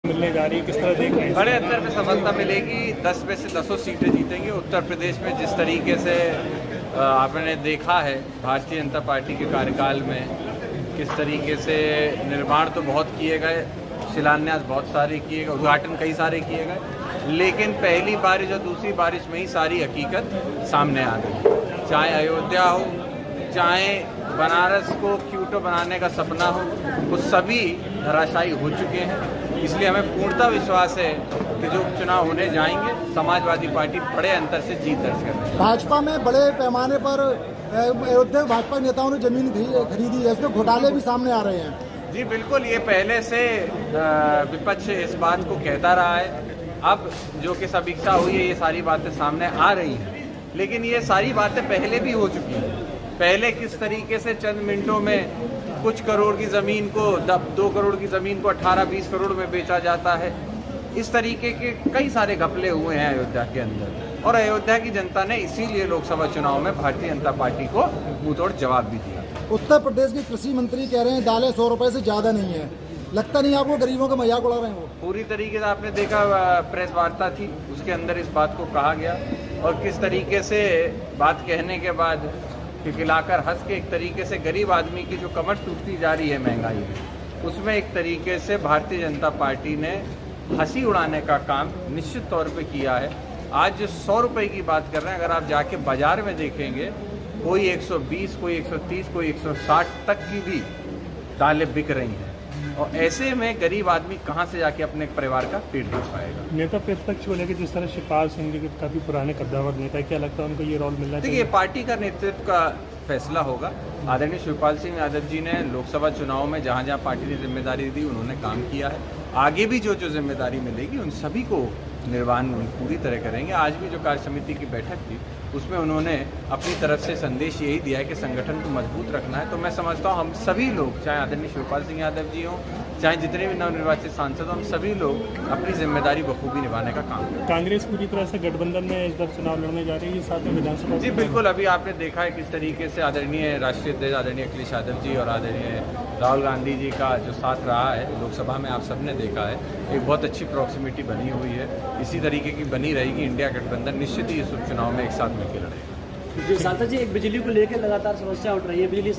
मिलने जा रही है, किस तरह देख रहे हैं? बड़े अंतर में सफलता मिलेगी। 10 में से 10 सीटें जीतेंगे। उत्तर प्रदेश में जिस तरीके से आपने देखा है भारतीय जनता पार्टी के कार्यकाल में किस तरीके से निर्माण तो बहुत किए गए, शिलान्यास बहुत सारे किए गए, उद्घाटन कई सारे किए गए, लेकिन पहली बारिश और दूसरी बारिश में ही सारी हकीकत सामने आ गई। चाहे अयोध्या हो, चाहे बनारस को क्यूटो बनाने का सपना हो, वो सभी धराशायी हो चुके हैं। इसलिए हमें पूर्णतः विश्वास है कि जो उपचुनाव होने जाएंगे समाजवादी पार्टी बड़े अंतर से जीत दर्ज करेगी। भाजपा में बड़े पैमाने पर अयोध्या भाजपा नेताओं ने जमीन खरीदी है, इसमें घोटाले भी सामने आ रहे हैं। जी बिल्कुल, ये पहले से विपक्ष इस बात को कहता रहा है। अब जो कि समीक्षा हुई है, ये सारी बातें सामने आ रही हैं, लेकिन ये सारी बातें पहले भी हो चुकी हैं। पहले किस तरीके से चंद मिनटों में कुछ करोड़ की ज़मीन को 2 करोड़ की ज़मीन को 18-20 करोड़ में बेचा जाता है, इस तरीके के कई सारे घपले हुए हैं अयोध्या के अंदर। और अयोध्या की जनता ने इसीलिए लोकसभा चुनाव में भारतीय जनता पार्टी को मुंहतोड़ जवाब भी दिया। उत्तर प्रदेश के कृषि मंत्री कह रहे हैं दालें 100 रुपए से ज़्यादा नहीं है। लगता नहीं आपको गरीबों का मजाक उड़ा रहे हैं वो? पूरी तरीके से आपने देखा, प्रेस वार्ता थी, उसके अंदर इस बात को कहा गया और किस तरीके से बात कहने के बाद खिलखिलाकर हंस के एक तरीके से गरीब आदमी की जो कमर टूटती जा रही है महंगाई में, उसमें एक तरीके से भारतीय जनता पार्टी ने हंसी उड़ाने का काम निश्चित तौर पे किया है। आज जो 100 रुपये की बात कर रहे हैं, अगर आप जाके बाजार में देखेंगे, कोई 120, कोई 130, कोई 160 तक की भी दालें बिक रही हैं। और ऐसे में गरीब आदमी कहाँ से जाके अपने परिवार का पेट भर पाएगा? नेता प्रतिपक्ष को लेकर जिस तरह शिवपाल सिंह जी काफी पुराने कद्दावर नेता है, क्या लगता है उनको ये रोल मिलना चाहिए? देखिए, पार्टी का नेतृत्व का फैसला होगा। आदरणीय शिवपाल सिंह यादव जी ने लोकसभा चुनाव में जहाँ जहाँ पार्टी ने जिम्मेदारी दी, उन्होंने काम किया है। आगे भी जो जो जिम्मेदारी मिलेगी उन सभी को निर्वहन पूरी तरह करेंगे। आज भी जो कार्य समिति की बैठक थी, उसमें उन्होंने अपनी तरफ से संदेश यही दिया है कि संगठन को मजबूत रखना है। तो मैं समझता हूँ हम सभी लोग, चाहे आदरणीय शिवपाल सिंह यादव जी हों, चाहे जितने भी नवनिर्वाचित सांसद, हम सभी लोग अपनी जिम्मेदारी बखूबी निभाने का काम करें। कांग्रेस पूरी तरह से गठबंधन में इस बार चुनाव लड़ने जा रही है, साथ में विधानसभा। जी बिल्कुल, अभी आपने देखा है किस तरीके से आदरणीय राष्ट्रीय अध्यक्ष आदरणीय अखिलेश यादव जी और आदरणीय राहुल गांधी जी का जो साथ रहा है लोकसभा में, आप सबने देखा है, एक बहुत अच्छी प्रॉक्सिमिटी बनी हुई है। इसी तरीके की बनी रहेगी। इंडिया गठबंधन निश्चित ही इस उपचुनाव में एक साथ मिलकर लड़ेगा। जी सांसद जी, एक बिजली को लेकर लगातार समस्या उठ रही है। बिजली